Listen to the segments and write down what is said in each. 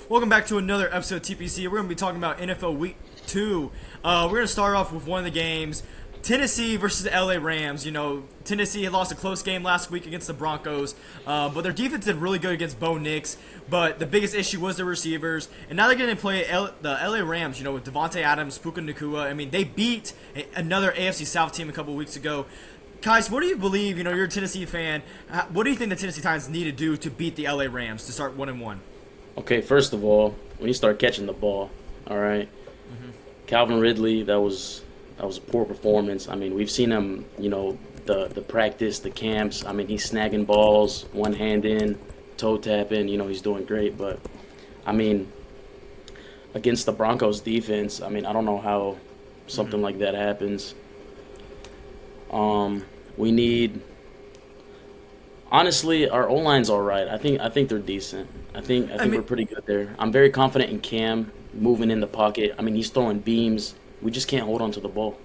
Welcome back to another episode of TPC. We're going to be talking about NFL Week 2. We're going to start off with one of the games, Tennessee versus the LA Rams. You know, Tennessee had lost a close game last week against the Broncos, but their defense did really good against Bo Nix. But the biggest issue was their receivers, and now they're going to play the LA Rams. You know, with Devontae Adams, Puka Nacua. I mean, they beat another AFC South team a couple weeks ago. Qyse, what do you believe? You know, you're a Tennessee fan. What do you think the Tennessee Titans need to do to beat the LA Rams to start 1-1? Okay, first of all, when you start catching the ball, all right, Calvin Ridley, that was a poor performance. I mean, we've seen him, you know, the practice, the camps. I mean, he's snagging balls, one hand in, toe tapping. You know, he's doing great. But, I mean, against the Broncos defense, I mean, I don't know how something like that happens. We need. Honestly, our O-line's all right. I think they're decent. I think we're pretty good there. I'm very confident in Cam moving in the pocket. I mean, he's throwing beams. We just can't hold on to the ball.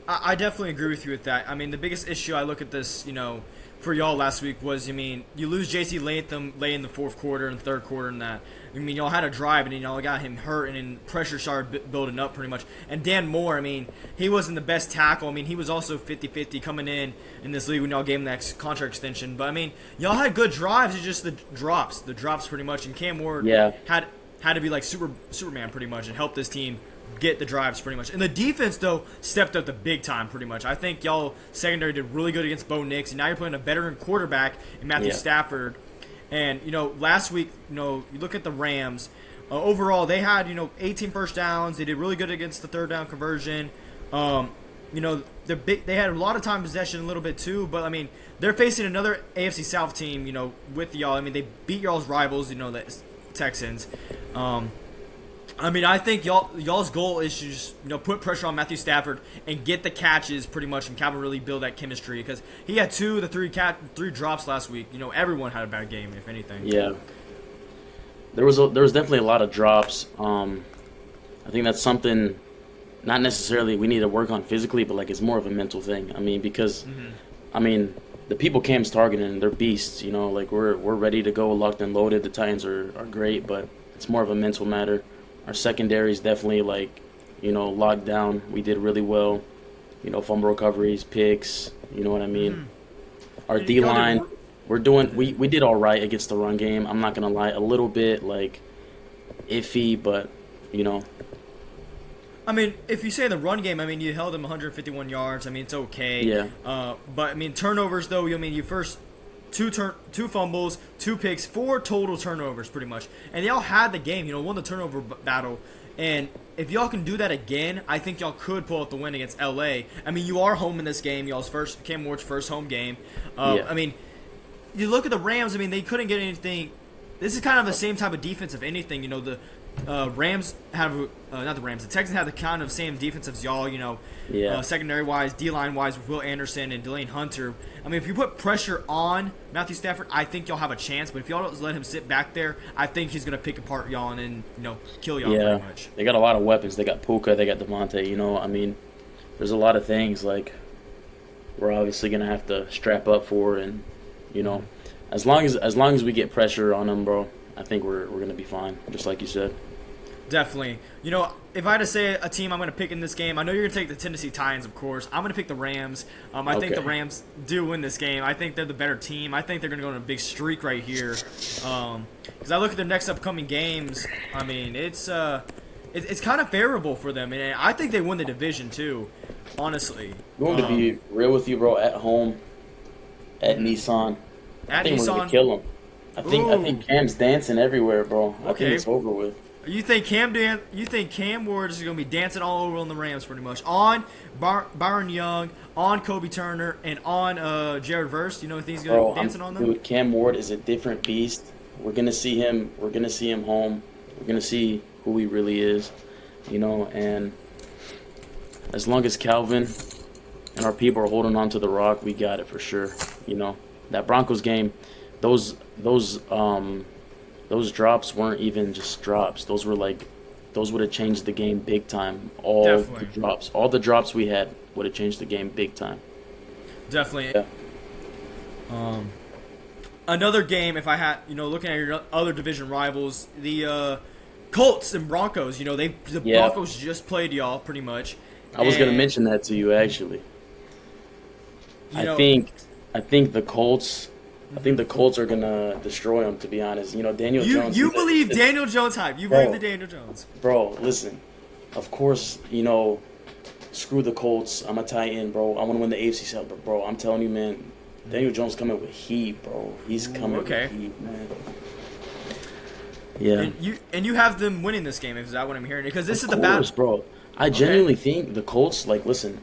I definitely agree with you with that. I mean, the biggest issue I look at this, you know, for y'all last week was, I mean, you lose J.C. Latham late in the fourth quarter and third quarter and that. I mean, y'all had a drive and y'all got him hurt and then pressure started building up pretty much. And Dan Moore, I mean, he wasn't the best tackle. I mean, he was also 50-50 coming in this league when y'all gave him that contract extension. But, I mean, y'all had good drives. It's just the drops pretty much. And Cam Ward had to be like Superman pretty much and help this team get the drives pretty much. And the defense, though, stepped up the big time pretty much. I think y'all secondary did really good against Bo Nix, and now you're playing a veteran quarterback in Matthew Stafford. And, you know, last week, you know, you look at the Rams. Overall, they had, you know, 18 first downs. They did really good against the third down conversion. You know, they had a lot of time possession a little bit too, but, I mean, they're facing another AFC South team, you know, with y'all. I mean, they beat y'all's rivals, you know, the Texans. I mean, I think y'all's goal is to just, you know, put pressure on Matthew Stafford and get the catches pretty much, and Calvin really build that chemistry because he had three drops last week. You know, everyone had a bad game, if anything. Yeah, there was definitely a lot of drops. I think that's something not necessarily we need to work on physically, but like it's more of a mental thing. I mean, because I mean the people Cam's targeting, they're beasts. You know, like we're ready to go, locked and loaded. The Titans are great, but it's more of a mental matter. Our secondary is definitely, like, you know, locked down. We did really well. You know, fumble recoveries, picks, you know what I mean? Our D-line, we did all right against the run game. I'm not going to lie, a little bit, like, iffy, but, you know. I mean, if you say the run game, I mean, you held them 151 yards. I mean, it's okay. Yeah. But, I mean, turnovers, though, I mean, you first two fumbles, 2 picks, 4 total turnovers pretty much. And y'all had the game, you know, won the turnover battle. And if y'all can do that again, I think y'all could pull out the win against LA. I mean, you are home in this game, Cam Ward's first home game. I mean, you look at the Rams, I mean, they couldn't get anything. This is kind of the same type of defense, if anything. You know, the Rams have, not the Rams, the Texans have the kind of same defense as y'all, you know, secondary-wise, D-line-wise with Will Anderson and Delane Hunter. I mean, if you put pressure on Matthew Stafford, I think y'all have a chance. But if y'all don't let him sit back there, I think he's going to pick apart y'all and then, you know, kill y'all pretty much. They got a lot of weapons. They got Puka, they got Devontae, you know. I mean, there's a lot of things, like, we're obviously going to have to strap up for. And, you know, as long as we get pressure on them, bro, I think we're going to be fine, just like you said. Definitely. You know, if I had to say a team I'm going to pick in this game, I know you're going to take the Tennessee Titans, of course. I'm going to pick the Rams. I think the Rams do win this game. I think they're the better team. I think they're going to go on a big streak right here. Because I look at their next upcoming games, I mean, it's kind of favorable for them. And I think they win the division, too, honestly. I'm going to be real with you, bro, at home, at Nissan. I think we're going to kill them. I think Cam's dancing everywhere, bro. I think it's over with. You think Cam Ward is going to be dancing all over on the Rams pretty much on Byron Young, on Kobe Turner, and on Jared Verse? You know, he's going to be dancing on them. Dude, Cam Ward is a different beast. We're going to see him. We're going to see him home. We're going to see who he really is. You know, and as long as Calvin and our people are holding on to the rock, we got it for sure. You know, that Broncos game, those drops weren't even just drops. Those would have changed the game big time. All the drops we had would have changed the game big time. Definitely. Yeah. Another game, if I had, looking at your other division rivals, the Colts and Broncos. The Yeah, Broncos just played y'all pretty much. I was gonna And, mention that to you actually. you I know, think I think the Colts. I think the Colts are gonna destroy them. To be honest, Daniel Jones. you believe Daniel Jones hype. You believe Bro, the Daniel Jones. bro, listen. Of course, screw the Colts. I'm a tight end, bro. I want to win the AFC South, but bro, I'm telling you, man, Daniel Jones coming with heat, bro. He's coming Okay. with heat, man. Yeah, And you have them winning this game. Is that what I'm hearing? Because this is the of bad. course, bro. I genuinely think the Colts. Like, listen,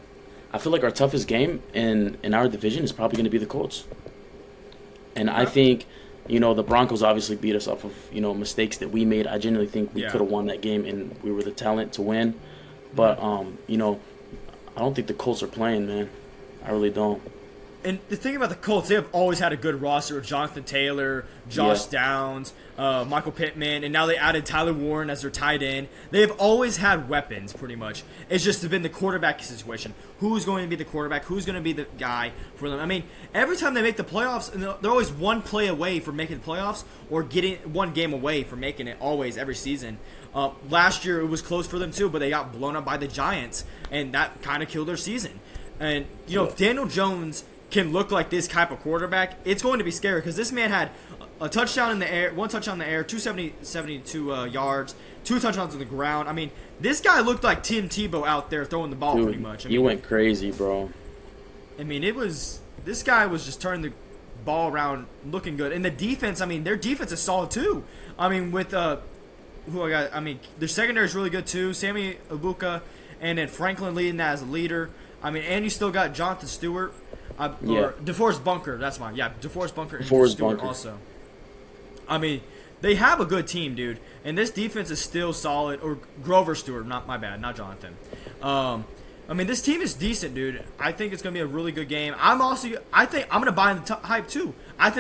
I feel like our toughest game in our division is probably going to be the Colts. And I think, the Broncos obviously beat us off of, mistakes that we made. I genuinely think we Yeah. could have won that game, and we were the talent to win. But, I don't think the Colts are playing, man. I really don't. And the thing about the Colts, they have always had a good roster with Jonathan Taylor, Josh Downs, Michael Pittman, and now they added Tyler Warren as their tight end. They have always had weapons, pretty much. It's just been the quarterback situation. Who's going to be the quarterback? Who's going to be the guy for them? I mean, every time they make the playoffs, and they're always one play away from making the playoffs or getting one game away from making it always, every season. Last year, it was close for them, too, but they got blown up by the Giants, and that kind of killed their season. And, if Daniel Jones can look like this type of quarterback, it's going to be scary because this man had a touchdown in the air, one touchdown in the air, 72 yards, 2 touchdowns on the ground. I mean, this guy looked like Tim Tebow out there throwing the ball. Dude, Pretty much. He went crazy, bro. This guy was just turning the ball around, looking good. And the defense, their defense is solid too. With who I got, their secondary is really good too. Sammy Ibuka, and then Franklin leading that as a leader. And you still got Jonathan Stewart. Or DeForest Bunker, that's mine. Yeah, DeForest Bunker and DeForest Stewart Bunker. also. They have a good team, dude. And this defense is still solid. Or Grover Stewart, not Jonathan. This team is decent, dude. I think it's going to be a really good game. I think I'm going to buy in the hype, too. I'm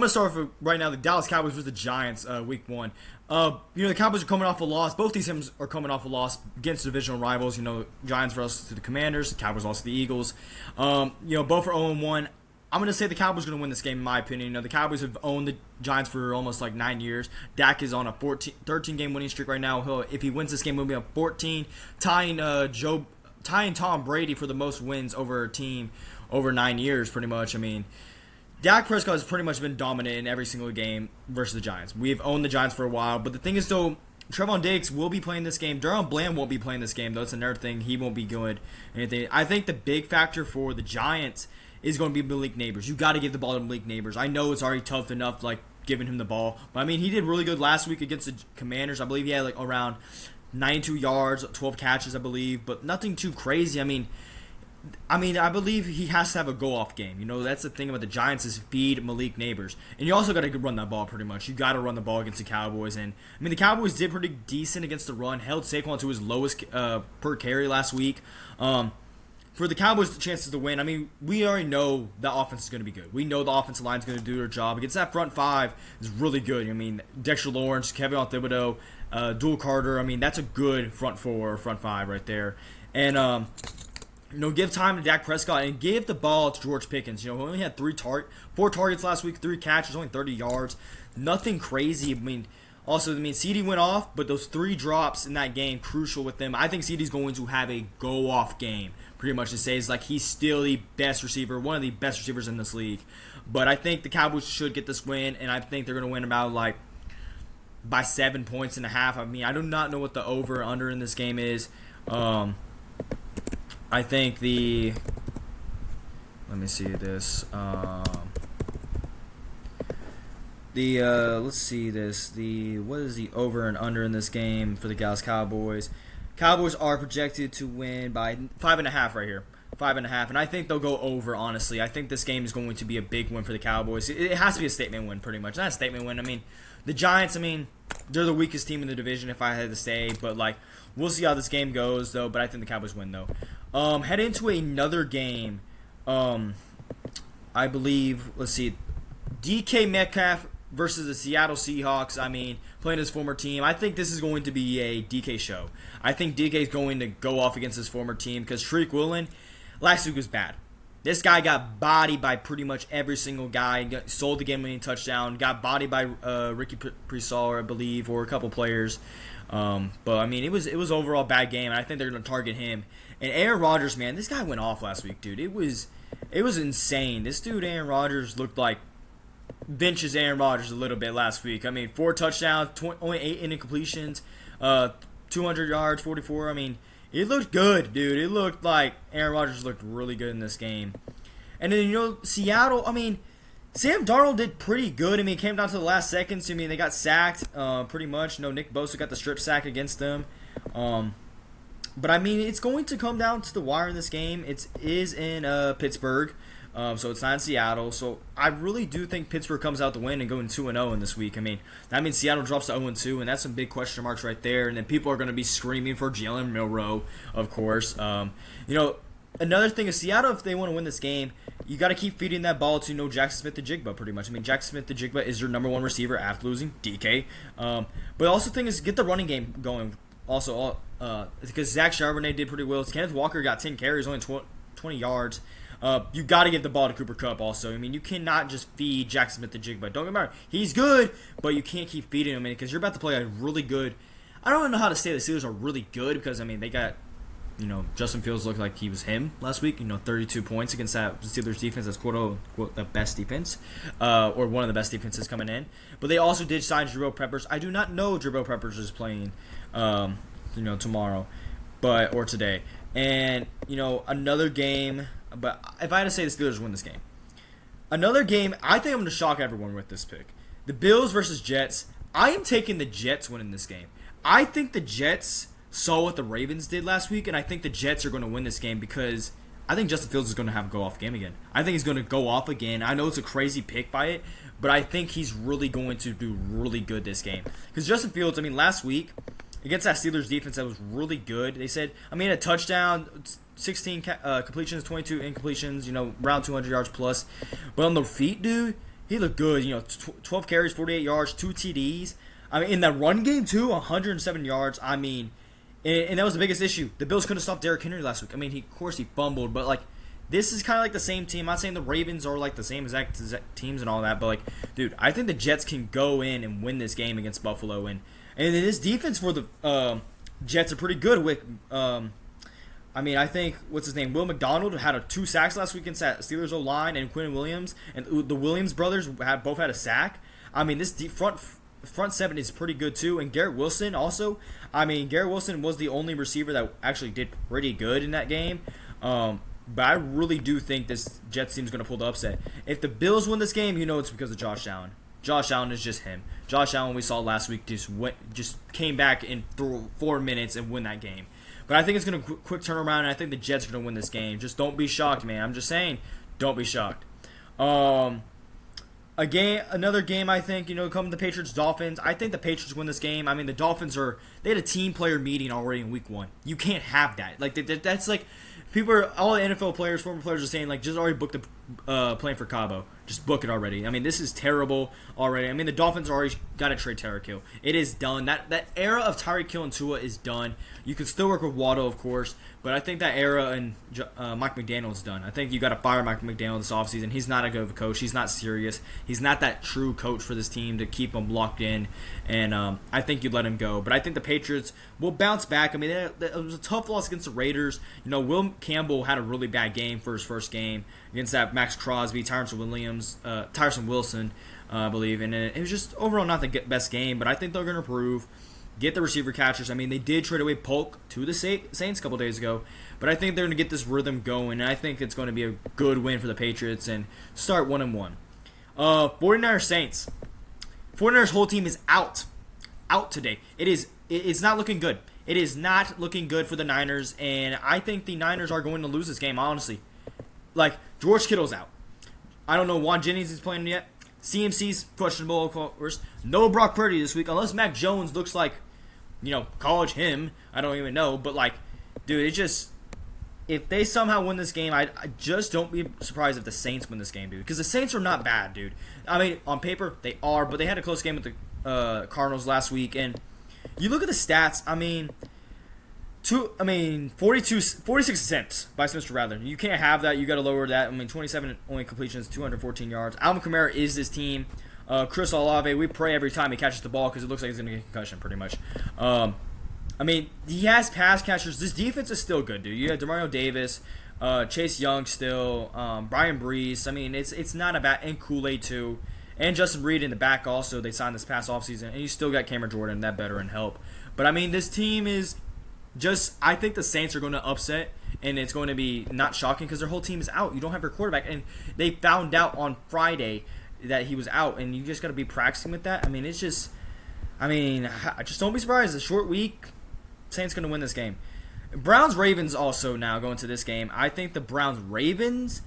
going to start with right now the Dallas Cowboys versus the Giants, week 1. The Cowboys are coming off a loss. Both these teams are coming off a loss against divisional rivals. Giants lost to the Commanders. The Cowboys lost to the Eagles. Both are 0-1. I'm going to say the Cowboys are going to win this game, in my opinion. The Cowboys have owned the Giants for almost like 9 years. Dak is on a 13-game winning streak right now. If he wins this game, he'll be on 14, tying Tom Brady for the most wins over a team over 9 years, pretty much. Dak Prescott has pretty much been dominant in every single game versus the Giants. We've owned the Giants for a while, but the thing is, though, Trevon Diggs will be playing this game. Durham Bland won't be playing this game, though. It's another thing. He won't be good. I think the big factor for the Giants is going to be Malik Neighbors. You got to give the ball to Malik Neighbors. I know it's already tough enough, giving him the ball. But, he did really good last week against the Commanders. I believe he had, around 92 yards, 12 catches, I believe. But nothing too crazy. I believe he has to have a go-off game. That's the thing about the Giants is feed Malik Neighbors. And you also got to run that ball pretty much. You got to run the ball against the Cowboys. And, the Cowboys did pretty decent against the run. Held Saquon to his lowest per carry last week. For the Cowboys' chances to win, we already know the offense is going to be good. We know the offensive line is going to do their job. Against that front five is really good. Dexter Lawrence, Kevin Thibodeau, Dual Carter. That's a good front five right there. And, give time to Dak Prescott and give the ball to George Pickens. He only had 4 targets last week, 3 catches, only 30 yards. Nothing crazy. CD went off, but those 3 drops in that game, crucial with them. I think CD's going to have a go-off game, pretty much to say. It's like he's still the best receiver, one of the best receivers in this league. But I think the Cowboys should get this win, and I think they're going to win about, by 7.5 points. I do not know what the over or under in this game is. I think let me see this. Let's see this. What is the over and under in this game for the Dallas Cowboys? Cowboys are projected to win by 5.5 right here. 5.5, and I think they'll go over, honestly. I think this game is going to be a big win for the Cowboys. It has to be a statement win, pretty much. Not a statement win. The Giants, they're the weakest team in the division, if I had to say, but, we'll see how this game goes, though, but I think the Cowboys win, though. Head into another game. I believe, let's see, DK Metcalf versus the Seattle Seahawks. Playing his former team. I think this is going to be a DK show. I think DK is going to go off against his former team because Tariq Woolen last week was bad. This guy got bodied by pretty much every single guy. Sold the game-winning touchdown. Got bodied by Ricky Presall, I believe, or a couple players. But I mean, it was overall a bad game, and I think they're going to target him. And Aaron Rodgers, man, this guy went off last week, dude. It was insane. This dude, Aaron Rodgers, looked like benches Aaron Rodgers a little bit last week. I mean, 4 touchdowns, only 8 incompletions, 200 yards, 44. I mean, it looked good, dude. It looked like Aaron Rodgers looked really good in this game. And then, Seattle, I mean, Sam Darnold did pretty good. I mean, it came down to the last seconds. I mean, they got sacked pretty much. Nick Bosa got the strip sack against them. But, I mean, it's going to come down to the wire in this game. It is in Pittsburgh, so it's not in Seattle. So I really do think Pittsburgh comes out to win and going 2-0 in this week. I mean, that means Seattle drops to 0-2, and that's some big question marks right there. And then people are going to be screaming for Jalen Milroe, of course. Another thing is Seattle, if they want to win this game, you got to keep feeding that ball to Jackson Smith-Njigba pretty much. I mean, Jackson Smith-Njigba is your number 1 receiver after losing DK. But also the thing is get the running game going. Also, because Zach Charbonnet did pretty well. Kenneth Walker got 10 carries, only 20 yards. You got to give the ball to Cooper Kupp also. I mean, you cannot just feed Jackson Smith-Njigba. Don't get me wrong, he's good, but you can't keep feeding him because you're about to play a really good. I don't even know how to say the Steelers are really good because, I mean, they got, Justin Fields looked like he was him last week. 32 points against that Steelers defense that's quote-unquote the best defense, or one of the best defenses coming in. But they also did sign Jabril Peppers. I do not know Jabril Peppers is playing, tomorrow, or today. And, another game. But if I had to say the Steelers win this game, another game, I think I'm going to shock everyone with this pick. The Bills versus Jets. I am taking the Jets winning this game. I think the Jets saw what the Ravens did last week, and I think the Jets are going to win this game because I think Justin Fields is going to have a go-off game again. I think he's going to go off again. I know it's a crazy pick by it, but I think he's really going to do really good this game. Because Justin Fields, I mean, last week, against that Steelers defense that was really good, they said, a touchdown, 16 completions, 22 incompletions, around 200 yards plus. But on the feet, dude, he looked good. 12 carries, 48 yards, 2 TDs. I mean, in that run game, too, 107 yards. I mean, and that was the biggest issue. The Bills couldn't stop Derrick Henry last week. I mean, of course, he fumbled, but, this is kind of like the same team. I'm not saying the Ravens are, the same exact teams and all that, but, dude, I think the Jets can go in and win this game against Buffalo. And this defense for the Jets are pretty good with, I think, what's his name? Will McDonald had 2 sacks last week against that Steelers O-line, and Quinn Williams. And the Williams brothers both had a sack. I mean, this front 7 is pretty good, too. And Garrett Wilson also. I mean, Garrett Wilson was the only receiver that actually did pretty good in that game. But I really do think this Jets team is going to pull the upset. If the Bills win this game, it's because of Josh Allen. Josh Allen is just him. Josh Allen, we saw last week, just came back in 4 minutes and win that game. But I think it's going to quick turn around, and I think the Jets are going to win this game. Just don't be shocked, man. I'm just saying, don't be shocked. Another game, I think, come the Patriots-Dolphins. I think the Patriots win this game. I mean, the Dolphins they had a team player meeting already in week 1. You can't have that. That's all the NFL players, former players are saying, just already booked the playing for Cabo. Just book it already. I mean, this is terrible already. I mean, the Dolphins already got to trade Tyreek Hill. It is done. That era of Tyreek Hill and Tua is done. You can still work with Waddle, of course, but I think that era and Mike McDaniel is done. I think you got to fire Mike McDaniel this offseason. He's not a good coach. He's not serious. He's not that true coach for this team to keep them locked in, and I think you let him go. But I think the Patriots will bounce back. I mean, it was a tough loss against the Raiders. Will Campbell had a really bad game for his first game against that Max Crosby, Tyrson Wilson, I believe, and it was just overall not the best game. But I think they're going to improve. Get the receiver catchers. I mean, they did trade away Polk to the Saints a couple days ago, but I think they're going to get this rhythm going, and I think it's going to be a good win for the Patriots and start 1-1. 49ers Saints. 49ers whole team is out today. It's not looking good. It is not looking good for the Niners, and I think the Niners are going to lose this game, honestly. George Kittle's out. I don't know Juan Jennings is playing yet. CMC's questionable, of course. No Brock Purdy this week, unless Mac Jones looks like, college him. I don't even know. But, dude, it's just, if they somehow win this game, I just don't be surprised if the Saints win this game, dude. Because the Saints are not bad, dude. I mean, on paper, they are, but they had a close game with the Cardinals last week. And you look at the stats, I mean, 46 attempts by Smith Rattler. You can't have that. You got to lower that. 27 only completions, 214 yards. Alvin Kamara is this team. Chris Olave, we pray every time he catches the ball because it looks like he's going to get a concussion pretty much. He has pass catchers. This defense is still good, dude. You have DeMario Davis, Chase Young still, Brian Breeze. It's not a bad, and Kool-Aid too. And Justin Reed in the back also. They signed this past offseason. And you still got Cameron Jordan, that veteran help. But, this team is just, I think the Saints are going to upset. And it's going to be not shocking because their whole team is out. You don't have your quarterback. And they found out on Friday that he was out. And you just got to be practicing with that. It's just, just don't be surprised. It's a short week. Saints going to win this game. Browns-Ravens also now going to this game. I think the Browns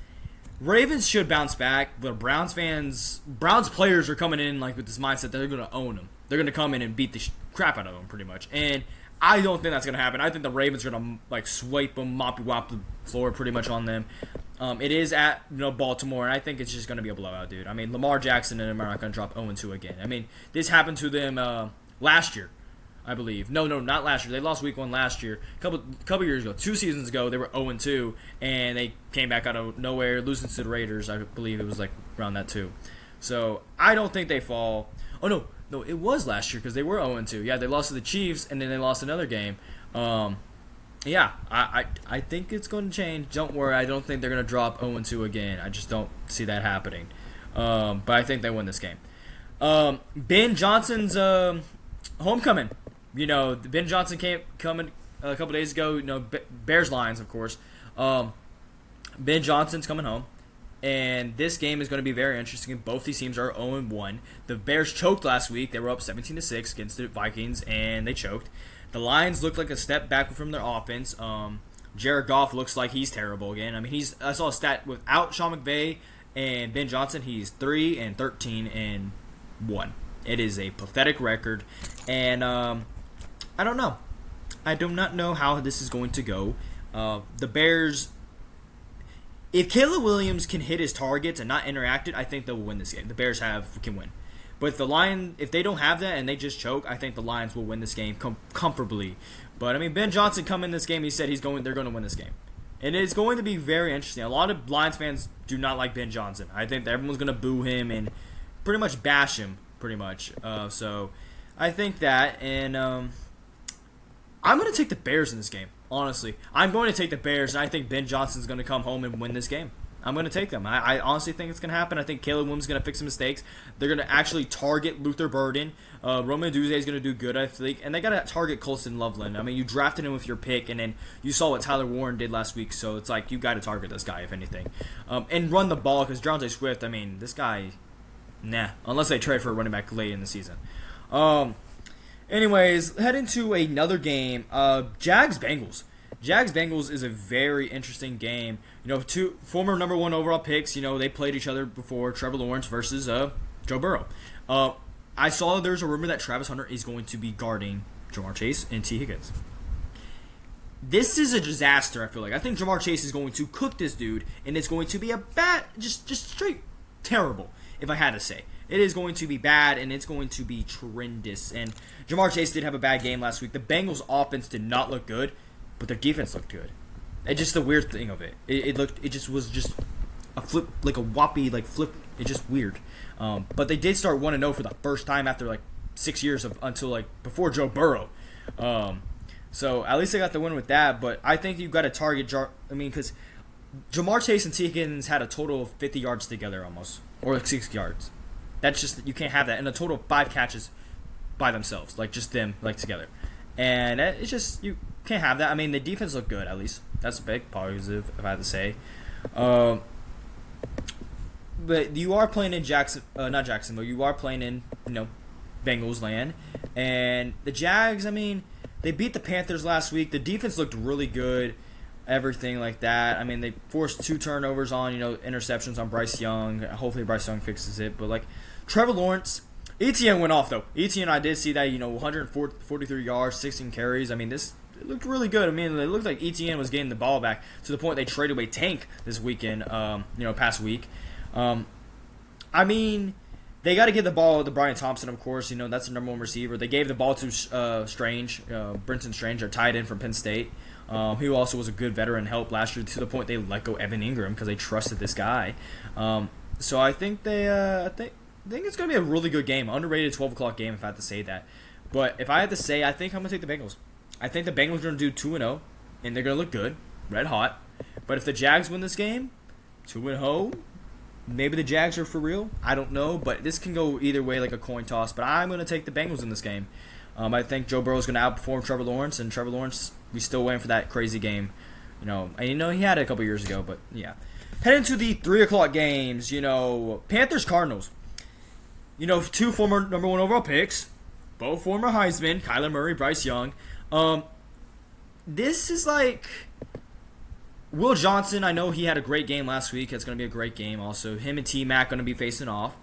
should bounce back, but Browns players are coming in like with this mindset that they're going to own them. They're going to come in and beat the crap out of them pretty much. And I don't think that's going to happen. I think the Ravens are going to swipe them, mop the floor pretty much on them. It is at Baltimore, and I think it's just going to be a blowout, dude. Lamar Jackson and them are not going to drop 0-2 again. This happened to them last year. I believe. No, not last year. They lost week 1 last year. Couple years ago. 2 seasons ago, they were 0-2, and they came back out of nowhere, losing to the Raiders. I believe it was around that too. So, I don't think they fall. Oh, no, it was last year because they were 0-2. Yeah, they lost to the Chiefs, and then they lost another game. Yeah, I think it's going to change. Don't worry. I don't think they're going to drop 0-2 again. I just don't see that happening. But I think they win this game. Ben Johnson's homecoming. Ben Johnson coming a couple days ago. Bears Lions, of course. Ben Johnson's coming home, and this game is going to be very interesting. Both these teams are 0-1. The Bears choked last week. They were up 17-6 against the Vikings, and they choked. The Lions look like a step back from their offense. Jared Goff looks like he's terrible again. I saw a stat without Sean McVay and Ben Johnson. He's 3-13-1. It is a pathetic record, and I don't know. I do not know how this is going to go. The Bears, if Caleb Williams can hit his targets and not interact it, I think they will win this game. The Bears can win. But if they don't have that and they just choke, I think the Lions will win this game comfortably. But Ben Johnson come in this game. He said they're going to win this game, and it's going to be very interesting. A lot of Lions fans do not like Ben Johnson. I think that everyone's going to boo him and pretty much bash him. Pretty much. So I think that, and I'm going to take the Bears in this game, honestly. I'm going to take the Bears, and I think Ben Johnson's going to come home and win this game. I'm going to take them. I honestly think it's going to happen. I think Caleb Williams is going to fix some mistakes. They're going to actually target Luther Burden. Roman Duze is going to do good, I think. And they got to target Colston Loveland. You drafted him with your pick, and then you saw what Tyler Warren did last week. So it's you got to target this guy, if anything. And run the ball, because DeAndre Swift, this guy... Nah, unless they trade for a running back late in the season. Anyways, head into another game. Jags-Bengals. Jags-Bengals is a very interesting game. Two former number 1 overall picks, they played each other before. Trevor Lawrence versus Joe Burrow. I saw there's a rumor that Travis Hunter is going to be guarding Jamar Chase and T. Higgins. This is a disaster, I feel like. I think Jamar Chase is going to cook this dude, and it's going to be a bad, just straight terrible. If I had to say. It is going to be bad, and it's going to be tremendous. And Jamar Chase did have a bad game last week. The Bengals' offense did not look good, but their defense looked good. It's just the weird thing of it. It was just a flip, like a whoppy, flip. It's just weird. But they did start 1-0 for the first time after, 6 years until before Joe Burrow. So at least they got the win with that. But I think you've got to target because Jamar Chase and T. Higgins had a total of 50 yards together almost. Or 6 yards. That's just, you can't have that. And a total of 5 catches by themselves. Just them, together. And it's just, you can't have that. The defense looked good, at least. That's a big positive, if I have to say. But you are playing in not Jacksonville. You are playing in, Bengals land. And the Jags, they beat the Panthers last week. The defense looked really good. Everything like that. They forced 2 turnovers on, interceptions on Bryce Young. Hopefully Bryce Young fixes it. But, Trevor Lawrence, ETN went off, though. ETN, I did see that, 143 yards, 16 carries. It looked really good. It looked like ETN was getting the ball back to the point they traded away Tank this weekend, past week. They got to give the ball to Brian Thompson, of course. That's the number one receiver. They gave the ball to Strange, Brenton Strange, their tight end from Penn State, who also was a good veteran help last year to the point they let go Evan Ingram because they trusted this guy. So I think I think it's going to be a really good game. Underrated 12 o'clock game, if I had to say that. But if I had to say, I think I'm going to take the Bengals. I think the Bengals are going to do 2-0, and they're going to look good, red hot. But if the Jags win this game, 2-0, maybe the Jags are for real. I don't know, but this can go either way like a coin toss. But I'm going to take the Bengals in this game. I think Joe Burrow is going to outperform Trevor Lawrence, and Trevor Lawrence, we still waiting for that crazy game. And he had it a couple years ago, but yeah. Heading to the 3 o'clock games, Panthers Cardinals. Two former number one overall picks, both former Heisman, Kyler Murray, Bryce Young. This is like Will Johnson. I know he had a great game last week. It's going to be a great game also. Him and T-Mac going to be facing off.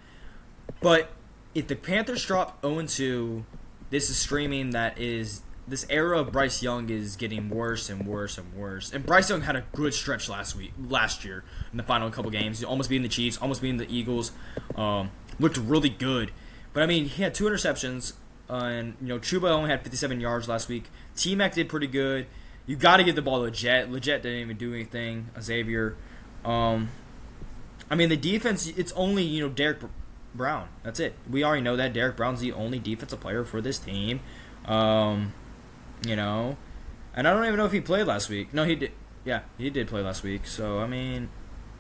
But if the Panthers drop 0-2, this is screaming that this era of Bryce Young is getting worse and worse and worse. And Bryce Young had a good stretch last year in the final couple games. Almost beating the Chiefs, almost beating the Eagles. Looked really good. But, he had 2 interceptions. And, Chuba only had 57 yards last week. T-Mac did pretty good. You got to give the ball to Jet. Leggett didn't even do anything. Xavier. The defense, it's only, Derek Brown. That's it. We already know that. Derek Brown's the only defensive player for this team. And I don't even know if he played last week. No, he did. Yeah, he did play last week. So,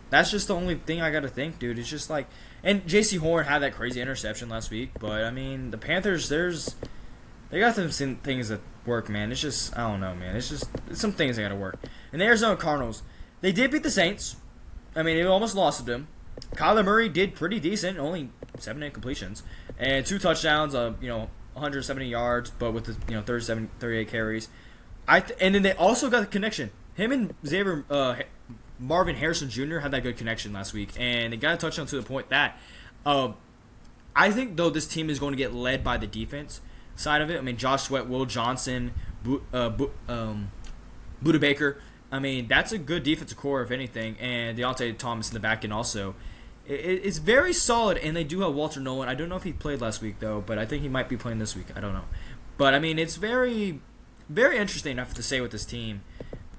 that's just the only thing I got to think, dude. It's just like... And J.C. Horn had that crazy interception last week. But, the Panthers, they got some things that work, man. It's just... I don't know, man. It's some things that got to work. And the Arizona Cardinals, they did beat the Saints. They almost lost to them. Kyler Murray did pretty decent. Only 7 incompletions. And 2 touchdowns, 170 yards. But with the, 38 carries. And then they also got the connection. Him and Xavier... Marvin Harrison Jr. had that good connection last week, and they got a touchdown to the point that I think, though, this team is going to get led by the defense side of it. Josh Sweat, Will Johnson, Buda Baker. That's a good defensive core, if anything, and Deontay Thomas in the back end also. It's very solid, and they do have Walter Nolan. I don't know if he played last week, though, but I think he might be playing this week. I don't know. But, it's very, very interesting, I have to say, with this team.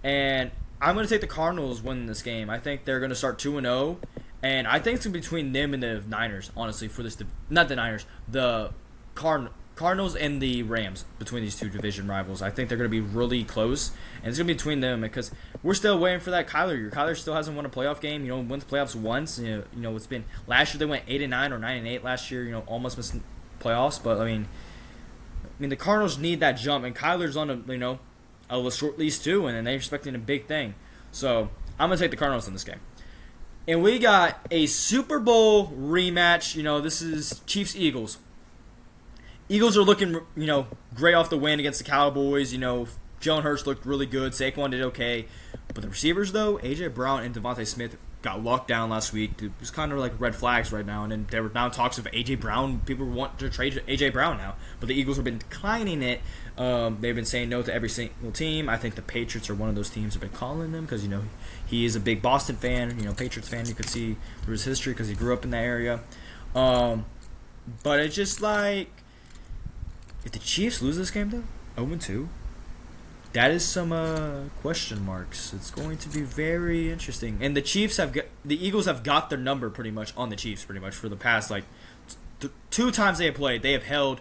And I'm going to take the Cardinals winning this game. I think they're going to start 2-0, and I think it's between them and the Niners, honestly, for this. Not the Niners, the Cardinals and the Rams, between these two division rivals. I think they're going to be really close, and it's going to be between them because we're still waiting for that Kyler year. Kyler still hasn't won a playoff game. Went to playoffs once. It's been last year they went 8-9 or 9-8 last year. Almost missed playoffs, but the Cardinals need that jump, and Kyler's on a short lease too, and then they're expecting a big thing. So I'm gonna take the Cardinals in this game. And we got a Super Bowl rematch. This is Chiefs-Eagles. Eagles are looking, great off the win against the Cowboys. Jalen Hurts looked really good. Saquon did okay. But the receivers, though, A.J. Brown and Devontae Smith got locked down last week. It was kind of like red flags right now. And then there were now talks of A.J. Brown. People want to trade A.J. Brown now. But the Eagles have been declining it. They've been saying no to every single team. I think the Patriots are one of those teams that have been calling them because, he is a big Boston fan, Patriots fan. You could see through his history because he grew up in that area. But it's just like, if the Chiefs lose this game, though, 0-2, that is some question marks. It's going to be very interesting. And the Eagles have got their number pretty much on the Chiefs pretty much for the past, 2 times they have played. They have held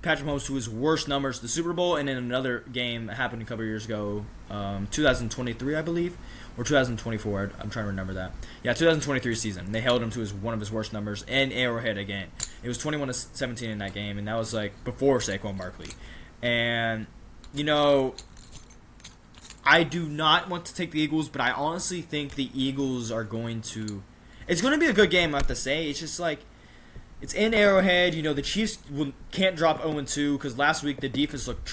Patrick Mahomes to his worst numbers, the Super Bowl, and then another game that happened a couple years ago, 2023, I believe, or 2024. I'm trying to remember that. Yeah, 2023 season. They held him to one of his worst numbers, and Arrowhead again. It was 21-17 in that game, and that was before Saquon Barkley. And I do not want to take the Eagles, but I honestly think the Eagles are going to. It's going to be a good game, I have to say. It's just it's in Arrowhead. The Chiefs can't drop 0-2 because last week the defense looked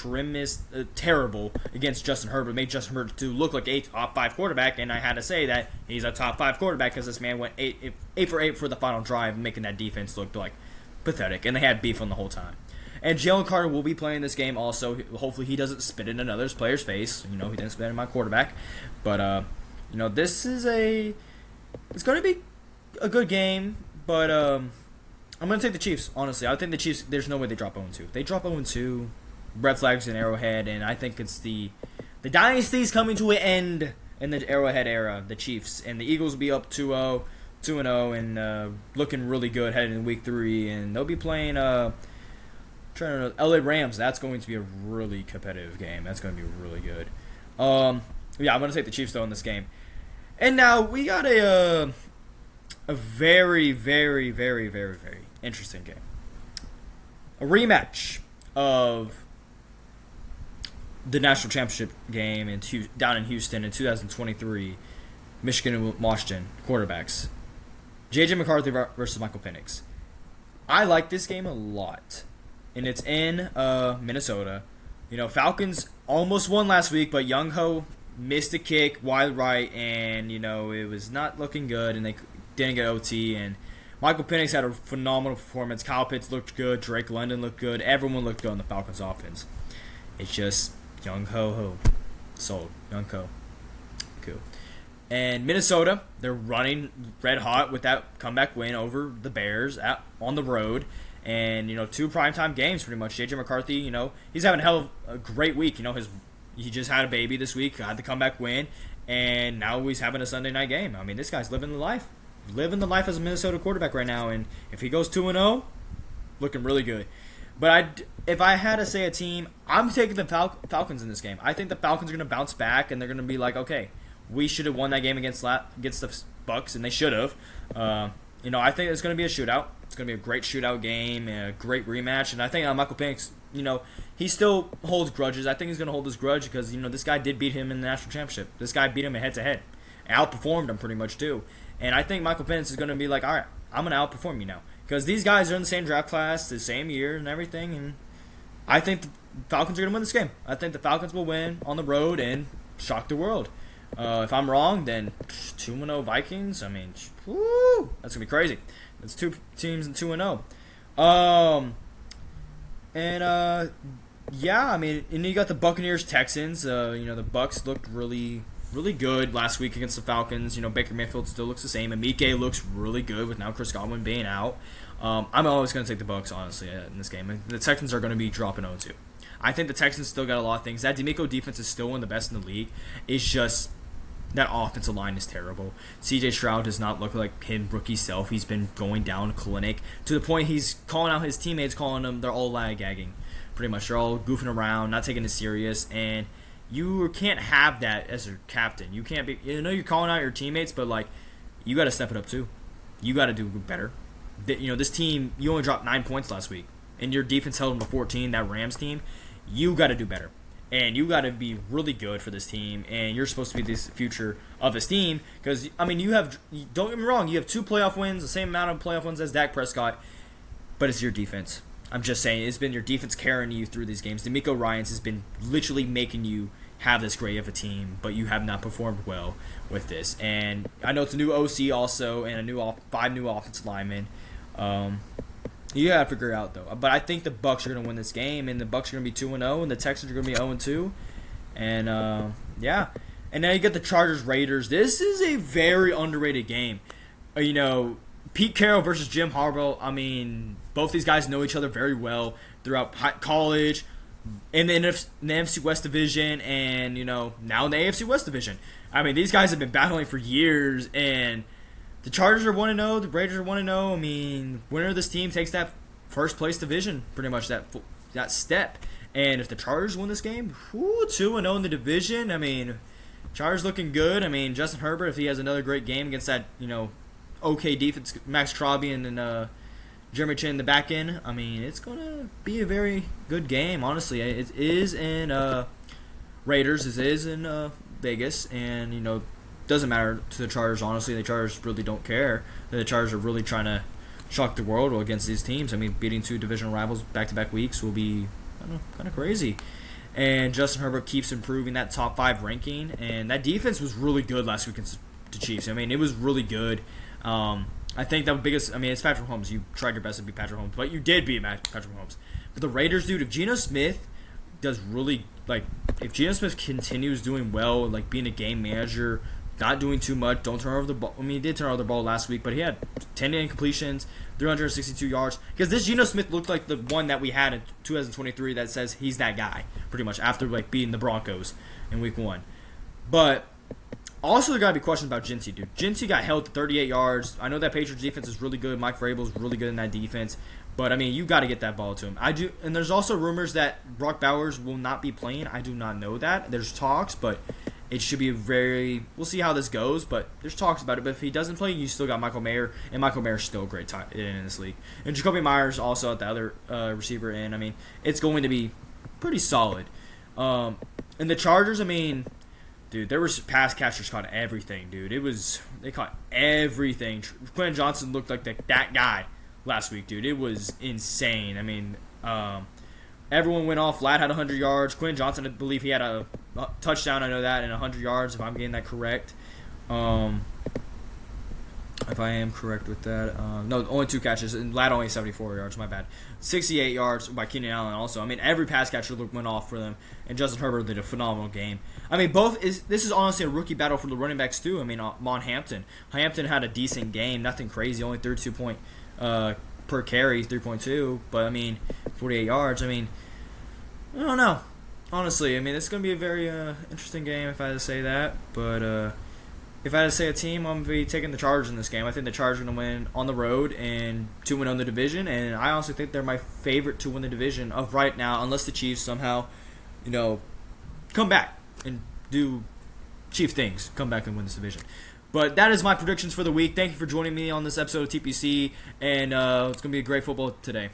terrible against Justin Herbert. Made Justin Herbert to look like a top 5 quarterback, and I had to say that he's a top 5 quarterback because this man went 8 for 8 for the final drive, making that defense look pathetic, and they had beef on the whole time. And Jalen Carter will be playing this game also. Hopefully he doesn't spit in another player's face. He didn't spit in my quarterback. But, this is it's going to be a good game. But, I'm going to take the Chiefs, honestly. I think the Chiefs, there's no way they drop 0-2. They drop 0-2, red flags in Arrowhead, and I think it's the dynasty's coming to an end in the Arrowhead era, the Chiefs. And the Eagles will be up 2-0, 2-0, and looking really good heading into week 3. And they'll be playing LA Rams. That's going to be a really competitive game. That's going to be really good. Yeah, I'm going to take the Chiefs, though, in this game. And now we got a very, very, very, very, very interesting game. A rematch of the national championship game down in Houston in 2023. Michigan and Washington quarterbacks. J.J. McCarthy versus Michael Penix. I like this game a lot. And it's in Minnesota. Falcons almost won last week, but Young Ho missed a kick wide right, and, it was not looking good, and they didn't get OT. And Michael Penix had a phenomenal performance. Kyle Pitts looked good. Drake London looked good. Everyone looked good on the Falcons offense. It's just Young Ho. Sold. Young Ho. Cool. And Minnesota, they're running red hot with that comeback win over the Bears on the road. And, 2 primetime games pretty much. J.J. McCarthy, he's having a great week. He just had a baby this week, had the comeback win, and now he's having a Sunday night game. I mean, this guy's living the life. Living the life as a Minnesota quarterback right now. And if he goes 2-0, looking really good. But if I had to say a team, I'm taking the Falcons in this game. I think the Falcons are going to bounce back, and they're going to be like, okay, we should have won that game against the Bucs, and they should have. I think it's going to be a shootout. It's going to be a great shootout game, a great rematch. And I think Michael Penix, he still holds grudges. I think he's going to hold his grudge because, this guy did beat him in the national championship. This guy beat him head-to-head. Outperformed him pretty much, too. And I think Michael Penix is going to be like, all right, I'm going to outperform you now. Because these guys are in the same draft class, the same year and everything. And I think the Falcons are going to win this game. I think the Falcons will win on the road and shock the world. If I'm wrong, then 2-0 Vikings. I mean, woo, that's going to be crazy. It's 2 teams and 2-0. Yeah, I mean, and you got the Buccaneers, Texans. The Bucs looked really, really good last week against the Falcons. Baker Mayfield still looks the same. Amike looks really good with now Chris Godwin being out. I'm always going to take the Bucs, honestly, in this game. The Texans are going to be dropping 0-2. I think the Texans still got a lot of things. That D'Amico defense is still one of the best in the league. It's just that offensive line is terrible. C.J. Stroud does not look like his rookie self. He's been going down a clinic to the point he's calling out his teammates, calling them, they're all lag-gagging. Pretty much. They're all goofing around, not taking it serious, and you can't have that as a captain. You can't be, you're calling out your teammates, but, you got to step it up, too. You got to do better. This team, you only dropped 9 points last week, and your defense held them to 14, that Rams team. You got to do better. And you got to be really good for this team, and you're supposed to be the future of this team. Because, don't get me wrong, you have 2 playoff wins, the same amount of playoff wins as Dak Prescott, but it's your defense. I'm just saying, it's been your defense carrying you through these games. D'Amico Ryans has been literally making you have this great of a team, but you have not performed well with this. And I know it's a new OC also, and 5 new offensive linemen. You gotta figure it out though. But I think the Bucs are gonna win this game, and the Bucs are gonna be 2-0, and the Texans are gonna be 0-2. And yeah. And now you get the Chargers Raiders. This is a very underrated game. Pete Carroll versus Jim Harbaugh. I mean, both these guys know each other very well throughout college, in the NFC West division, and now in the AFC West division. I mean, these guys have been battling for years, and the Chargers are 1-0. The Raiders are 1-0. I mean, winner of this team takes that first place division, pretty much that step. And if the Chargers win this game, 2-0 in the division. I mean, Chargers looking good. I mean, Justin Herbert, if he has another great game against that, okay defense, Max Crosby and Jeremy Chin in the back end, I mean, it's gonna be a very good game. Honestly, it is in Raiders. It is in Vegas, and doesn't matter to the Chargers. Honestly, the Chargers really don't care. The Chargers are really trying to shock the world against these teams. I mean, beating 2 divisional rivals back-to-back weeks will be kind of crazy. And Justin Herbert keeps improving that top 5 ranking, and that defense was really good last week against the Chiefs. I mean, it was really good. I think the biggest, it's Patrick Mahomes. You tried your best to beat Patrick Mahomes, but you did beat Patrick Mahomes. But the Raiders, dude, if Geno Smith does really, if Geno Smith continues doing well, being a game manager not doing too much. Don't turn over the ball. I mean, he did turn over the ball last week, but he had 10 incompletions, 362 yards. Because this Geno Smith looked like the one that we had in 2023 that says he's that guy, pretty much, after like beating the Broncos in week 1. But also, there got to be questions about Jinty, dude. Jinty got held to 38 yards. I know that Patriots defense is really good. Mike Vrabel's really good in that defense. But, I mean, you got to get that ball to him. I do, and there's also rumors that Brock Bowers will not be playing. I do not know that. There's talks, but it should be we'll see how this goes, but there's talks about it. But if he doesn't play, you still got Michael Mayer, and Michael Mayer's still a great tight end in this league. And Jacoby Myers also at the other receiver end. I mean, it's going to be pretty solid. And the Chargers, I mean, dude, there was pass catchers caught everything, dude. They caught everything. Quentin Johnson looked like that guy last week, dude. It was insane. I mean, everyone went off. Vlad had 100 yards. Quentin Johnson, I believe he had a touchdown. I know that, and 100 yards, if I'm getting that correct. If I am correct with that. No, only 2 catches, and Vlad only 74 yards. My bad. 68 yards by Keenan Allen also. I mean, every pass catcher went off for them, and Justin Herbert did a phenomenal game. I mean, this is honestly a rookie battle for the running backs, too. I mean, Hampton had a decent game. Nothing crazy. Only 32 point per carry, 3.2. But, I mean, 48 yards. I mean, I don't know. Honestly, I mean, it's going to be a very interesting game if I had to say that. But if I had to say a team, I'm going to be taking the Chargers in this game. I think the Chargers are going to win on the road and to win on the division. And I honestly think they're my favorite to win the division of right now, unless the Chiefs somehow, come back and do Chief things. Come back and win this division. But that is my predictions for the week. Thank you for joining me on this episode of TPC. And it's going to be a great football today.